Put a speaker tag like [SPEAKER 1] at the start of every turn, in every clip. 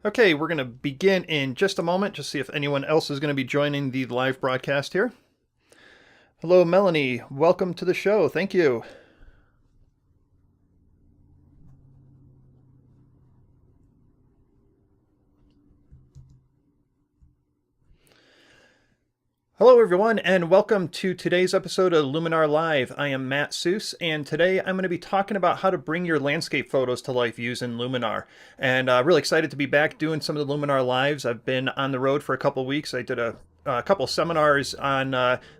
[SPEAKER 1] Okay, we're going to begin in just a moment, just see if anyone else is going to be joining the live broadcast here. Hello, Melanie. Welcome to the show. Thank you. Hello, everyone, and welcome to today's episode of Luminar Live. I am Matt Suess, and today I'm going to be talking about how to bring your landscape photos to life using Luminar. And really excited to be back doing some of the Luminar Lives. I've been on the road for a couple weeks. I did a couple seminars on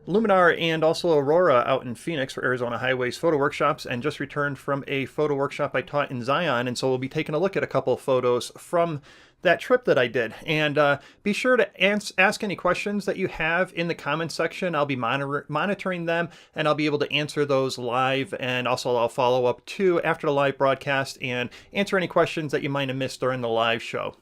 [SPEAKER 1] Luminar and also Aurora out in Phoenix for Arizona Highways photo workshops, and just returned from a photo workshop I taught in Zion. And so we'll be taking a look at a couple of photos from that trip that I did. And be sure to ask any questions that you have in the comments section. I'll be monitoring them, and I'll be able to answer those live. And also I'll follow up too after the live broadcast and answer any questions that you might have missed during the live show.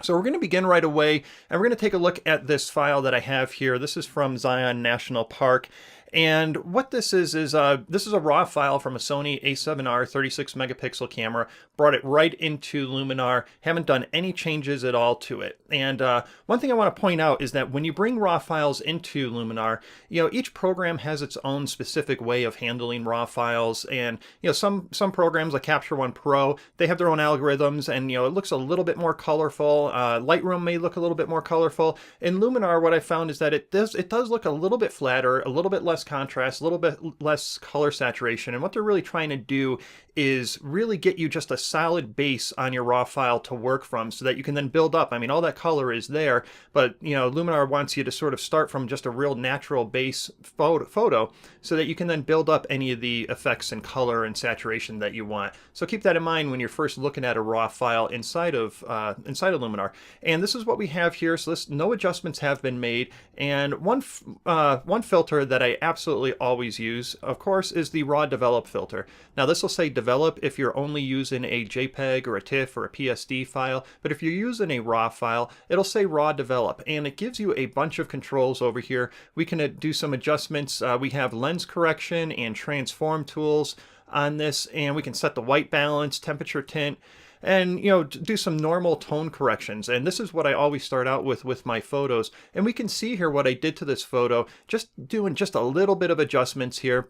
[SPEAKER 1] So we're going to begin right away, and we're going to take a look at this file that I have here. This is from Zion National Park. And what this is this is a raw file from a Sony a7R 36 megapixel camera. Brought it right into Luminar. Haven't done any changes at all to it. And one thing I want to point out is that when you bring raw files into Luminar, each program has its own specific way of handling raw files. And some programs like Capture One Pro, they have their own algorithms, and it looks a little bit more colorful. Lightroom may look a little bit more colorful. In Luminar, what I found is that it does look a little bit flatter, a little bit less contrast, a little bit less color saturation. And what they're really trying to do is really get you just a solid base on your raw file to work from, so that you can then build up. I mean, all that color is there, but Luminar wants you to sort of start from just a real natural base photo so that you can then build up any of the effects and color and saturation that you want. So keep that in mind when you're first looking at a raw file inside of Luminar. And this is what we have here. So no adjustments have been made. And one filter that I absolutely always use, of course, is the raw develop filter. Now this will say develop if you're only using a JPEG or a TIFF or a PSD file, but if you're using a raw file, it'll say raw develop, and it gives you a bunch of controls over here. We can do some adjustments. We have lens correction and transform tools on this, and we can set the white balance, temperature, tint, and do some normal tone corrections. And this is what I always start out with my photos. And we can see here what I did to this photo, just doing just a little bit of adjustments here.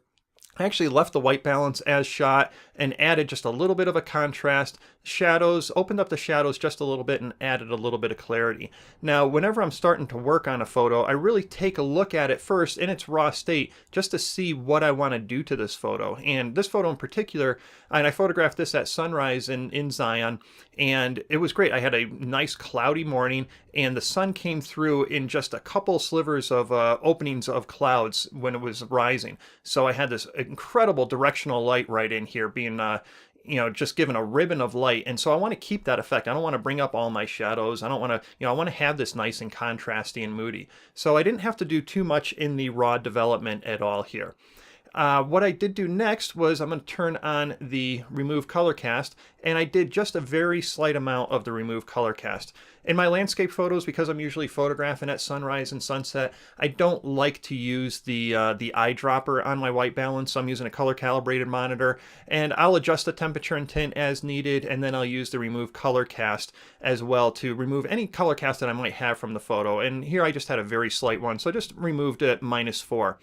[SPEAKER 1] I actually left the white balance as shot and added just a little bit of a contrast. Shadows, opened up the shadows just a little bit and added a little bit of clarity. Now, whenever I'm starting to work on a photo, I really take a look at it first in its raw state just to see what I want to do to this photo. And this photo in particular, and I photographed this at sunrise in Zion, and it was great. I had a nice cloudy morning, and the sun came through in just a couple slivers of openings of clouds when it was rising. So I had this incredible directional light right in here, being just given a ribbon of light. And so I want to keep that effect. I don't want to bring up all my shadows. I don't want to, I want to have this nice and contrasty and moody. So I didn't have to do too much in the raw development at all here. What I did do next was I'm going to turn on the remove color cast, and I did just a very slight amount of the remove color cast. In my landscape photos, because I'm usually photographing at sunrise and sunset, I don't like to use the eyedropper on my white balance. So I'm using a color calibrated monitor, and I'll adjust the temperature and tint as needed, and then I'll use the remove color cast as well to remove any color cast that I might have from the photo. And here I just had a very slight one, so I just removed it -4.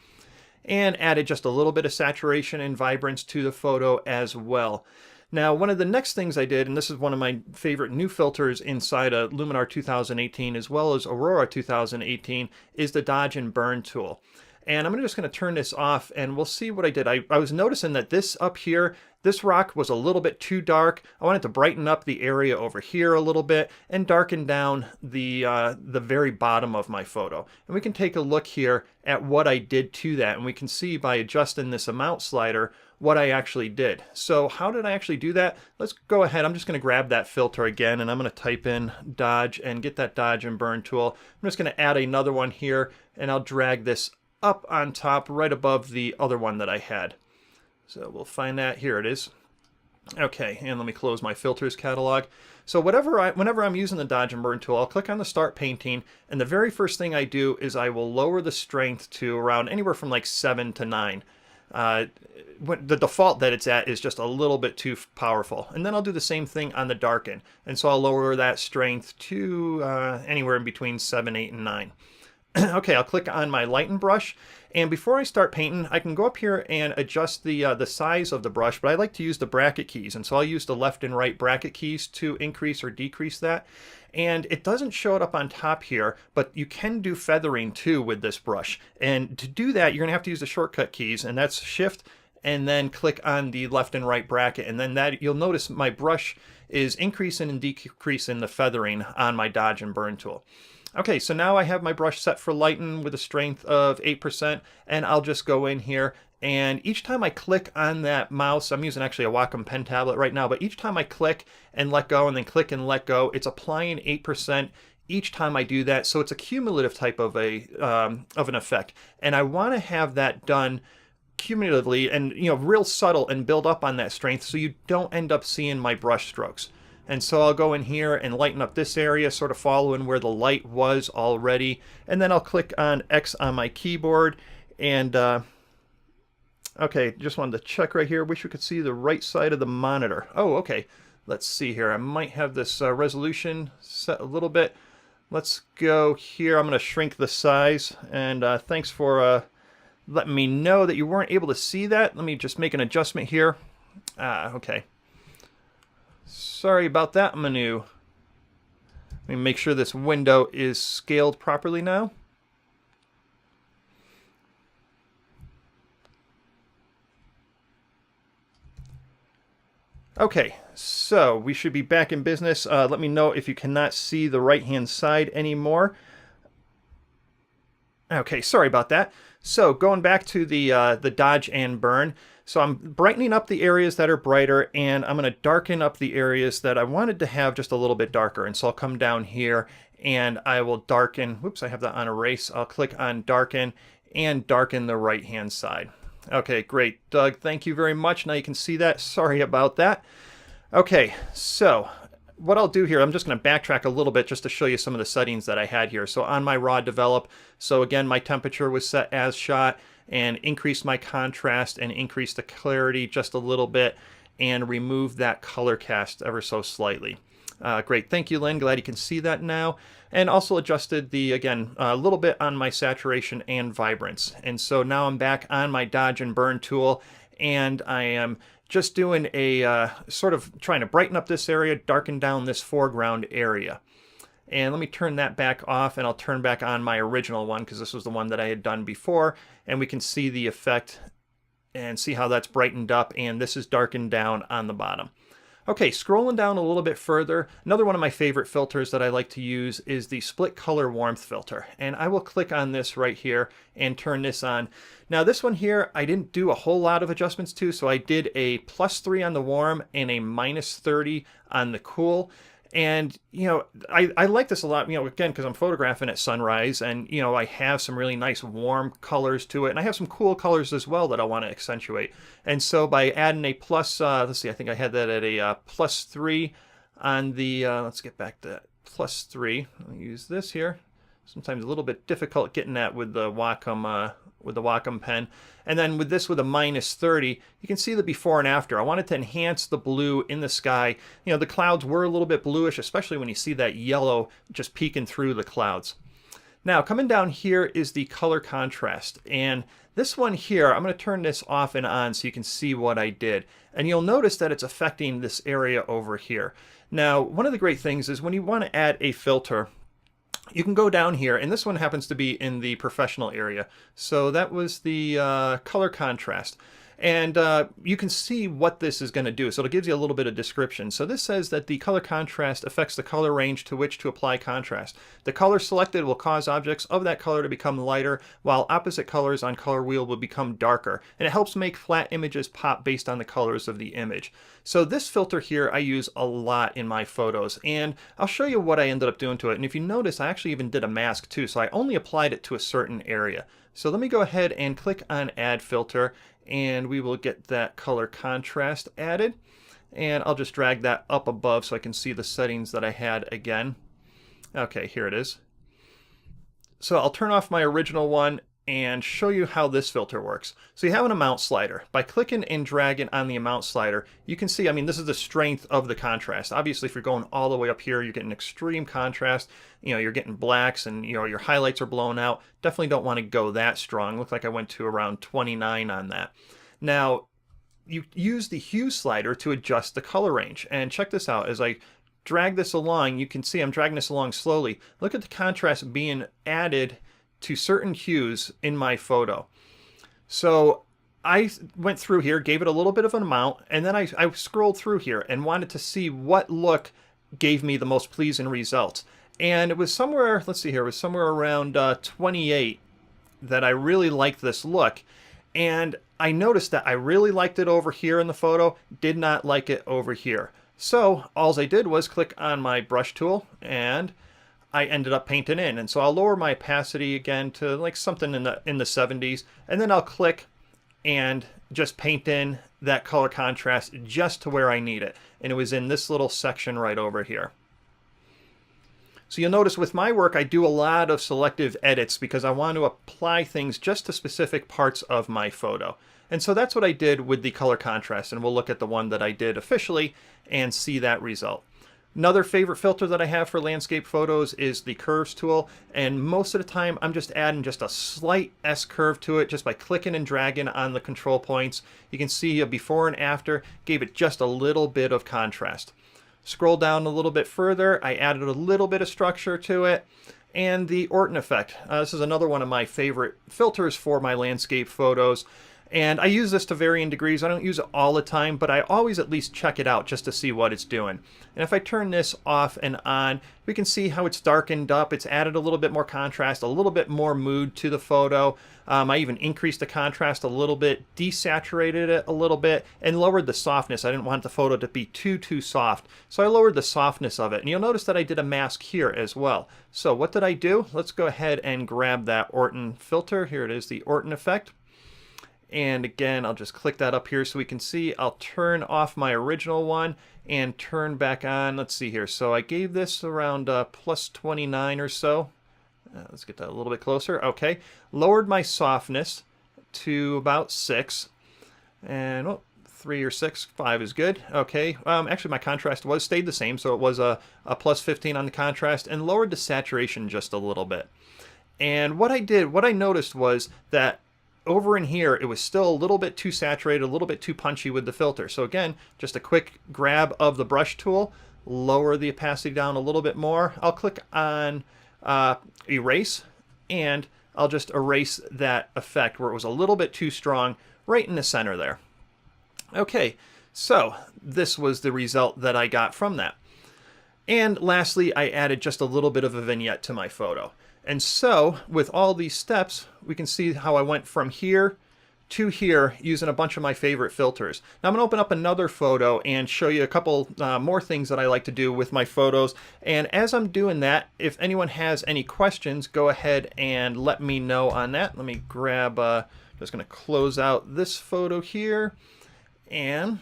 [SPEAKER 1] And added just a little bit of saturation and vibrance to the photo as well. Now, one of the next things I did, and this is one of my favorite new filters inside of Luminar 2018 as well as Aurora 2018, is the Dodge and Burn tool. And I'm just going to turn this off, and we'll see what I did. I was noticing that this up here, this rock was a little bit too dark. I wanted to brighten up the area over here a little bit and darken down the very bottom of my photo. And we can take a look here at what I did to that, and we can see by adjusting this amount slider what I actually did. So how did I actually do that? Let's go ahead. I'm just going to grab that filter again, and I'm going to type in Dodge and get that Dodge and Burn tool. I'm just going to add another one here, and I'll drag this up on top right above the other one that I had. So we'll find that. Here it is. Okay, and let me close my filters catalog. So whenever I'm using the Dodge and Burn tool, I'll click on the Start Painting, and the very first thing I do is I will lower the strength to around anywhere from like 7 to 9. the default that it's at is just a little bit too powerful. And then I'll do the same thing on the darken. And so I'll lower that strength to anywhere in between 7, 8, and 9. Okay, I'll click on my lighten brush, and before I start painting, I can go up here and adjust the size of the brush, but I like to use the bracket keys, and so I'll use the left and right bracket keys to increase or decrease that. And it doesn't show it up on top here, but you can do feathering too with this brush. And to do that, you're gonna have to use the shortcut keys, and that's Shift and then click on the left and right bracket, and then that you'll notice my brush is increasing and decreasing the feathering on my dodge and burn tool. Okay, so now I have my brush set for lighten with a strength of 8%, and I'll just go in here, and each time I click on that mouse, I'm using actually a Wacom pen tablet right now, but each time I click and let go and then click and let go, it's applying 8% each time I do that. So it's a cumulative type of an effect, and I want to have that done cumulatively and real subtle and build up on that strength so you don't end up seeing my brush strokes. And so I'll go in here and lighten up this area, sort of following where the light was already. And then I'll click on X on my keyboard. And, okay, just wanted to check right here. Wish we could see the right side of the monitor. Oh, okay. Let's see here. I might have this resolution set a little bit. Let's go here. I'm going to shrink the size. And thanks for letting me know that you weren't able to see that. Let me just make an adjustment here. Okay. Sorry about that, Manu. Let me make sure this window is scaled properly now. Okay, so we should be back in business. Let me know if you cannot see the right-hand side anymore. Okay, sorry about that. So going back to the dodge and burn. So I'm brightening up the areas that are brighter, and I'm going to darken up the areas that I wanted to have just a little bit darker. And so I'll come down here and I will darken. Whoops, I have that on erase. I'll click on darken and darken the right-hand side. Okay, great, Doug. Thank you very much. Now you can see that. Sorry about that. Okay, so what I'll do here, I'm just going to backtrack a little bit just to show you some of the settings that I had here. So on my raw develop, so again, my temperature was set as shot, and increase my contrast and increase the clarity just a little bit and remove that color cast ever so slightly. Great, thank you, Lynn. Glad you can see that now. And also adjusted the, again, a little bit on my saturation and vibrance. And so now I'm back on my dodge and burn tool, and I am just doing a sort of trying to brighten up this area, darken down this foreground area. And let me turn that back off, and I'll turn back on my original one because this was the one that I had done before, and we can see the effect and see how that's brightened up, and this is darkened down on the bottom. Okay, scrolling down a little bit further, another one of my favorite filters that I like to use is the split color warmth filter, and I will click on this right here and turn this on. Now this one here, I didn't do a whole lot of adjustments to, so I did a +3 on the warm and a -30 on the cool. And, I like this a lot, again, because I'm photographing at sunrise, and, I have some really nice warm colors to it, and I have some cool colors as well that I want to accentuate. And so by adding a let's see, I think I had that at a +3 on the, let's get back to that, +3. I'll use this here. Sometimes a little bit difficult getting that with the Wacom pen. And then with this with a -30, you can see the before and after. I wanted to enhance the blue in the sky. The clouds were a little bit bluish, especially when you see that yellow just peeking through the clouds. Now coming down here is the color contrast, and this one here, I'm going to turn this off and on so you can see what I did. And you'll notice that it's affecting this area over here. Now one of the great things is when you want to add a filter, you can go down here, and this one happens to be in the professional area. So that was the color contrast. And you can see what this is going to do. So it gives you a little bit of description. So this says that the color contrast affects the color range to which to apply contrast. The color selected will cause objects of that color to become lighter, while opposite colors on color wheel will become darker. And it helps make flat images pop based on the colors of the image. So this filter here I use a lot in my photos, and I'll show you what I ended up doing to it. And if you notice, I actually even did a mask too, so I only applied it to a certain area. So let me go ahead and click on Add Filter, and we will get that color contrast added. And I'll just drag that up above so I can see the settings that I had again. Okay, here it is. So I'll turn off my original one, and show you how this filter works. So you have an amount slider. By clicking and dragging on the amount slider, you can see, I mean, this is the strength of the contrast. Obviously, if you're going all the way up here, you're getting extreme contrast. You know, you're getting blacks and, you know, your highlights are blown out. Definitely don't want to go that strong. Looks like I went to around 29 on that. Now, you use the hue slider to adjust the color range. And check this out. As I drag this along, you can see I'm dragging this along slowly. Look at the contrast being added to certain hues in my photo. So I went through here, gave it a little bit of an amount, and then I scrolled through here and wanted to see what look gave me the most pleasing results. And it was somewhere, let's see here, it was somewhere around 28 that I really liked this look. And I noticed that I really liked it over here in the photo, did not like it over here. So all I did was click on my brush tool and I ended up painting in. And so I'll lower my opacity again to like something in the 70s, and then I'll click and just paint in that color contrast just to where I need it. And it was in this little section right over here. So you'll notice with my work, I do a lot of selective edits because I want to apply things just to specific parts of my photo. And so that's what I did with the color contrast, and we'll look at the one that I did officially and see that result. Another favorite filter that I have for landscape photos is the curves tool, and most of the time I'm just adding just a slight S curve to it just by clicking and dragging on the control points. You can see a before and after, gave it just a little bit of contrast. Scroll down a little bit further, I added a little bit of structure to it, and the Orton Effect. This is another one of my favorite filters for my landscape photos. And I use this to varying degrees. I don't use it all the time, but I always at least check it out just to see what it's doing. And if I turn this off and on, we can see how it's darkened up. It's added a little bit more contrast, a little bit more mood to the photo. I even increased the contrast a little bit, desaturated it a little bit, and lowered the softness. I didn't want the photo to be too soft. So I lowered the softness of it. And you'll notice that I did a mask here as well. So what did I do? Let's go ahead and grab that Orton filter. Here it is, the Orton Effect. And again, I'll just click that up here so we can see. I'll turn off my original one and turn back on. Let's see here. So I gave this around plus 29 or so. Let's get that a little bit closer. Okay. Lowered my softness to about 6. And oh, 3 or 6, 5 is good. Okay. Actually, my contrast stayed the same. So it was a plus 15 on the contrast, and lowered the saturation just a little bit. And what I noticed was that over in here, it was still a little bit too saturated, a little bit too punchy with the filter. So again, just a quick grab of the brush tool, lower the opacity down a little bit more. I'll click on erase, and I'll just erase that effect where it was a little bit too strong right in the center there. Okay, so this was the result that I got from that. And lastly, I added just a little bit of a vignette to my photo. And so with all these steps, we can see how I went from here to here using a bunch of my favorite filters. Now I'm going to open up another photo and show you a couple more things that I like to do with my photos. And as I'm doing that, if anyone has any questions, go ahead and let me know on that. Let me grab, just going to close out this photo here. And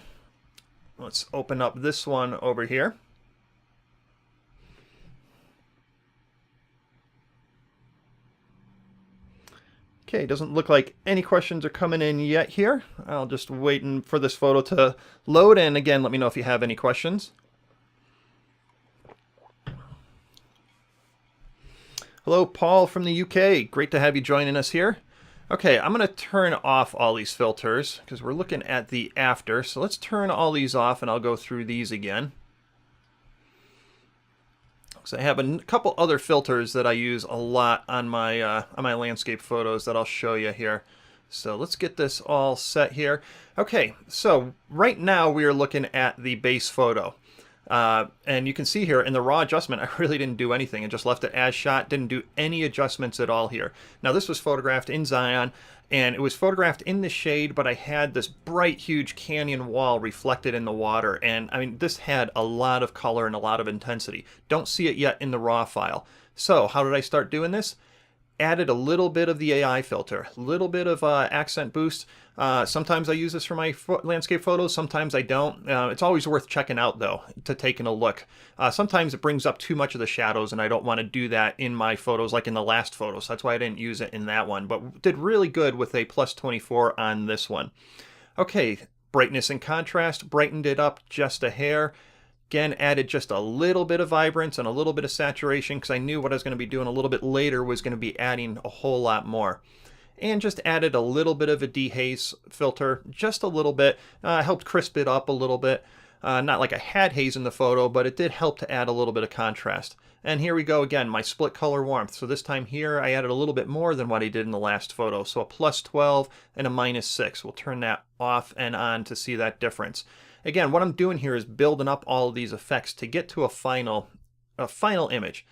[SPEAKER 1] let's open up this one over here. Okay, doesn't look like any questions are coming in yet here. I'll just waiting for this photo to load, and again, let me know if you have any questions. Hello, Paul from the UK. Great to have you joining us here. Okay, I'm going to turn off all these filters because we're looking at the after. So let's turn all these off, and I'll go through these again. So I have a couple other filters that I use a lot on my landscape photos that I'll show you here. So let's get this all set here. Okay, so right now we are looking at the base photo. And you can see here in the raw adjustment, I really didn't do anything. I just left it as shot, didn't do any adjustments at all here. Now this was photographed in Zion, and it was photographed in the shade, but I had this bright, huge canyon wall reflected in the water. And I mean, this had a lot of color and a lot of intensity. Don't see it yet in the raw file. So how did I start doing this? added a little bit of the AI filter, a little bit of accent boost. Sometimes I use this for my landscape photos, sometimes I don't. It's always worth checking out though, to taking a look. Sometimes it brings up too much of the shadows and I don't want to do that in my photos like in the last photo, so that's why I didn't use it in that one, but did really good with a plus 24 on this one. Okay, brightness and contrast, brightened it up just a hair. Again, added just a little bit of vibrance and a little bit of saturation because I knew what I was going to be doing a little bit later was going to be adding a whole lot more. And just added a little bit of a dehaze filter, just a little bit. Helped crisp it up a little bit. Not like I had haze in the photo, but it did help to add a little bit of contrast. And here we go again, my split color warmth. So this time here, I added a little bit more than what I did in the last photo. So a plus 12 and a minus 6. We'll turn that off and on to see that difference. Again, what I'm doing here is building up all of these effects to get to a final image.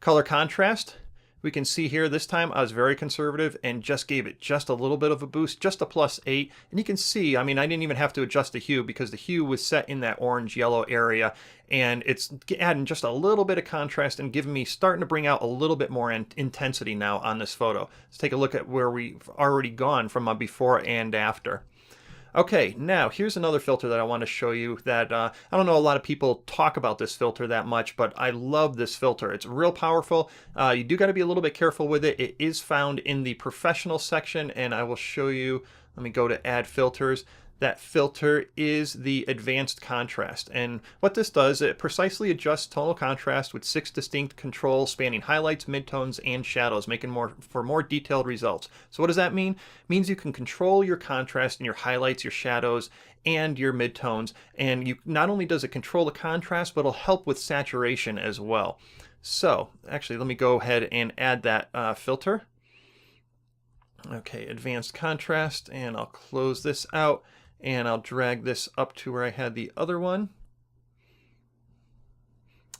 [SPEAKER 1] Color contrast, we can see here this time I was very conservative and just gave it just a little bit of a boost, just a plus 8. And you can see, I mean, I didn't even have to adjust the hue because the hue was set in that orange yellow area, and it's adding just a little bit of contrast and giving me, starting to bring out a little bit more intensity now on this photo. Let's take a look at where we've already gone from a before and after. Okay, now here's another filter that I want to show you that I don't know a lot of people talk about this filter that much, but I love this filter. It's real powerful. You do got to be a little bit careful with it. It is found in the professional section, and I will show you. Let me go to add filters. That filter is the advanced contrast, and what this does, it precisely adjusts tonal contrast with 6 distinct controls spanning highlights, midtones, and shadows, making for more detailed results. So what does that mean? It means you can control your contrast and your highlights, your shadows, and your midtones, and you not only does it control the contrast, but it'll help with saturation as well. So actually, let me go ahead and add that filter. Okay, advanced contrast, and I'll close this out. And I'll drag this up to where I had the other one.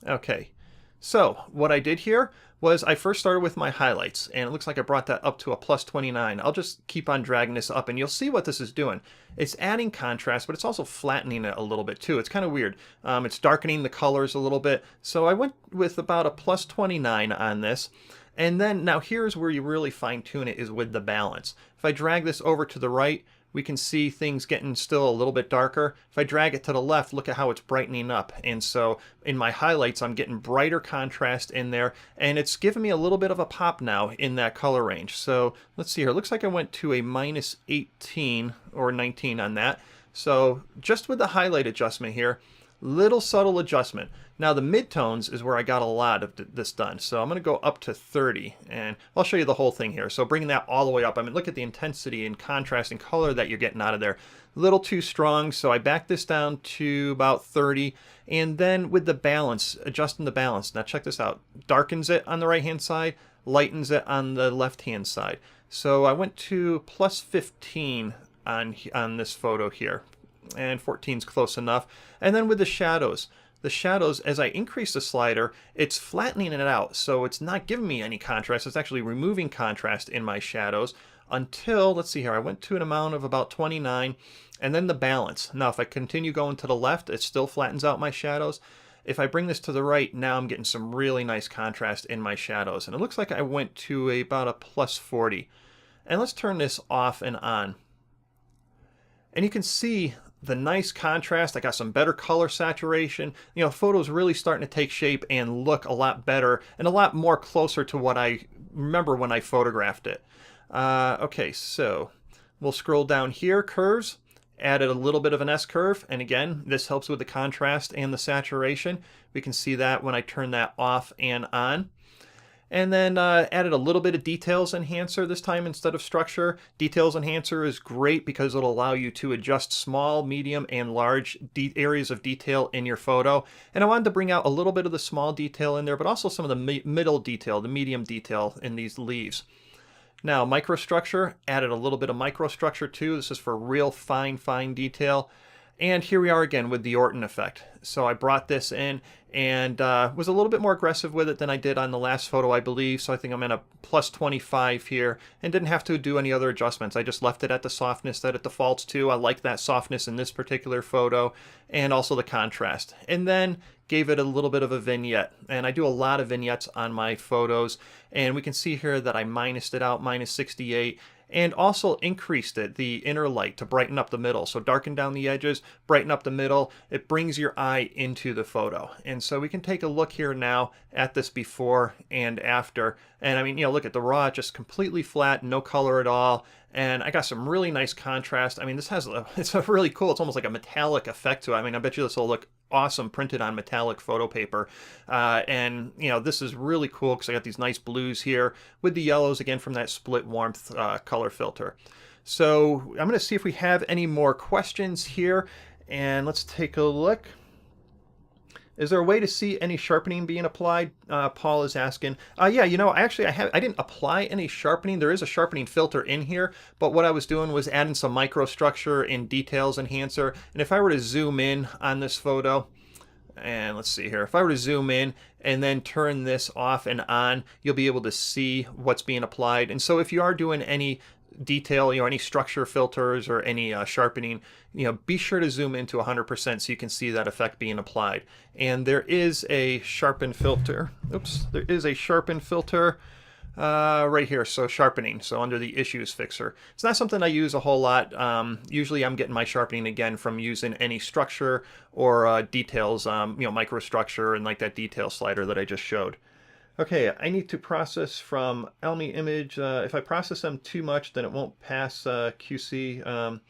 [SPEAKER 1] Okay, so what I did here was I first started with my highlights, and it looks like I brought that up to a plus 29. I'll just keep on dragging this up, and you'll see what this is doing. It's adding contrast, but it's also flattening it a little bit too. It's kind of weird. It's darkening the colors a little bit. So I went with about a plus 29 on this. And then now here's where you really fine tune it, is with the balance. If I drag this over to the right, we can see things getting still a little bit darker. If I drag it to the left, look at how it's brightening up. And so in my highlights, I'm getting brighter contrast in there, and it's giving me a little bit of a pop now in that color range. So let's see here. It looks like I went to a minus 18 or 19 on that. So just with the highlight adjustment here, little subtle adjustment. Now the midtones is where I got a lot of this done. So I'm going to go up to 30, and I'll show you the whole thing here. So bringing that all the way up, I mean, look at the intensity and contrast and color that you're getting out of there. A little too strong, so I backed this down to about 30. And then with the balance, adjusting the balance. Now check this out. Darkens it on the right-hand side, lightens it on the left-hand side. So I went to plus 15 on this photo here. And 14 is close enough. And then with the shadows, as I increase the slider, it's flattening it out, so it's not giving me any contrast. It's actually removing contrast in my shadows until, let's see here, I went to an amount of about 29, and then the balance. Now if I continue going to the left, it still flattens out my shadows. If I bring this to the right, now I'm getting some really nice contrast in my shadows, and it looks like I went to about a plus 40. And let's turn this off and on. And you can see the nice contrast. I got some better color saturation. You know, photo's really starting to take shape and look a lot better and a lot more closer to what I remember when I photographed it. Okay, so we'll scroll down here, curves, added a little bit of an S-curve, and again, this helps with the contrast and the saturation. We can see that when I turn that off and on. And then added a little bit of details enhancer this time instead of structure. Details enhancer is great because it'll allow you to adjust small, medium, and large areas of detail in your photo. And I wanted to bring out a little bit of the small detail in there, but also some of the middle detail, the medium detail in these leaves. Now, microstructure, added a little bit of microstructure too. This is for real fine detail. And here we are again with the Orton Effect. So I brought this in and was a little bit more aggressive with it than I did on the last photo, I believe. So I think I'm in a plus 25 here and didn't have to do any other adjustments. I just left it at the softness that it defaults to. I like that softness in this particular photo, and also the contrast. And then gave it a little bit of a vignette. And I do a lot of vignettes on my photos, and we can see here that I minused it out, minus 68, and also increased it, the inner light, to brighten up the middle. So darken down the edges, brighten up the middle. It brings your eye into the photo. And so we can take a look here now at this before and after. And I mean, you know, look at the raw, just completely flat, no color at all. And I got some really nice contrast. I mean, this has, it's a really cool, it's almost like a metallic effect to it. I mean, I bet you this will look awesome printed on metallic photo paper. And, you know, this is really cool because I got these nice blues here with the yellows, again, from that split warmth color filter. So I'm going to see if we have any more questions here. And let's take a look. Is there a way to see any sharpening being applied? Paul is asking. Yeah, you know, I didn't apply any sharpening. There is a sharpening filter in here, but what I was doing was adding some microstructure in Details Enhancer. And if I were to zoom in on this photo, and let's see here, if I were to zoom in and then turn this off and on, you'll be able to see what's being applied. And so if you are doing any detail, you know, any structure filters or any sharpening, you know, be sure to zoom into 100% so you can see that effect being applied. And there is a sharpen filter. Oops, there is a sharpen filter right here. So sharpening, so under the issues fixer. It's not something I use a whole lot. Usually I'm getting my sharpening again from using any structure or details, you know, microstructure and like that detail slider that I just showed. Okay, I need to process from Elmi image. If I process them too much, then it won't pass QC.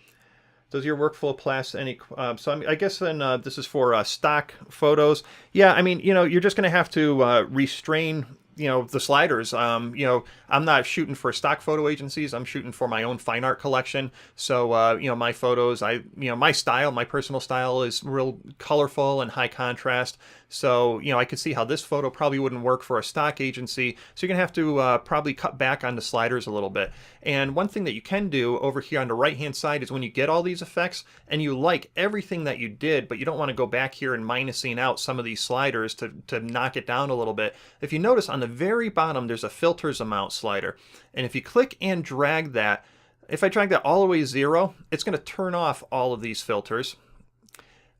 [SPEAKER 1] Does your workflow pass any? I guess then this is for stock photos. Yeah, I mean, you know, you're just going to have to restrain, you know, the sliders. You know, I'm not shooting for stock photo agencies. I'm shooting for my own fine art collection. So, you know, my photos, you know, my style, my personal style is real colorful and high contrast. So, you know, I could see how this photo probably wouldn't work for a stock agency. So you're going to have to probably cut back on the sliders a little bit. And one thing that you can do over here on the right-hand side is when you get all these effects and you like everything that you did, but you don't want to go back here and minusing out some of these sliders to knock it down a little bit. If you notice on the very bottom, there's a filters amount slider. And if you click and drag that, if I drag that all the way 0, it's going to turn off all of these filters.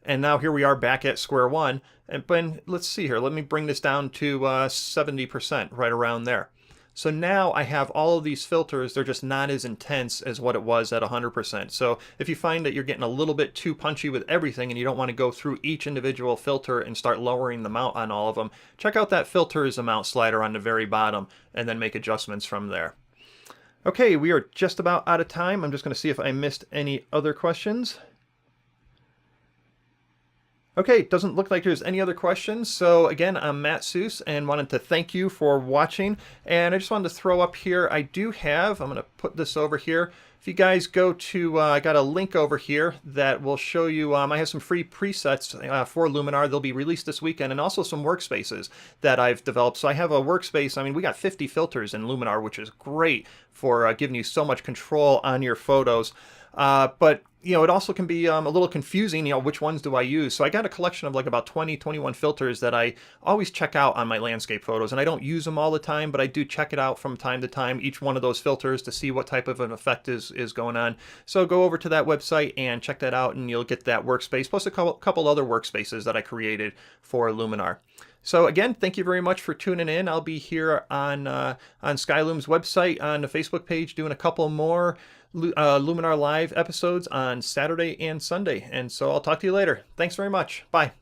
[SPEAKER 1] And now here we are back at square one. And let's see here. Let me bring this down to 70%, right around there. So now I have all of these filters. They're just not as intense as what it was at 100%. So if you find that you're getting a little bit too punchy with everything and you don't want to go through each individual filter and start lowering them out on all of them, check out that filters amount slider on the very bottom and then make adjustments from there. Okay, we are just about out of time. I'm just going to see if I missed any other questions. Okay, doesn't look like there's any other questions. So again, I'm Matt Suess and wanted to thank you for watching. And I just wanted to throw up here, I'm going to put this over here. If you guys go to, I got a link over here that will show you, I have some free presets for Luminar. They'll be released this weekend, and also some workspaces that I've developed. So I have a workspace, I mean, we got 50 filters in Luminar, which is great for giving you so much control on your photos. But you know, it also can be a little confusing, you know, which ones do I use? So I got a collection of like about 20, 21 filters that I always check out on my landscape photos. And I don't use them all the time, but I do check it out from time to time, each one of those filters, to see what type of an effect is going on. So go over to that website and check that out, and you'll get that workspace, plus a couple other workspaces that I created for Luminar. So again, thank you very much for tuning in. I'll be here on Skyloom's website, on the Facebook page, doing a couple more Luminar Live episodes on Saturday and Sunday. And so I'll talk to you later. Thanks very much. Bye.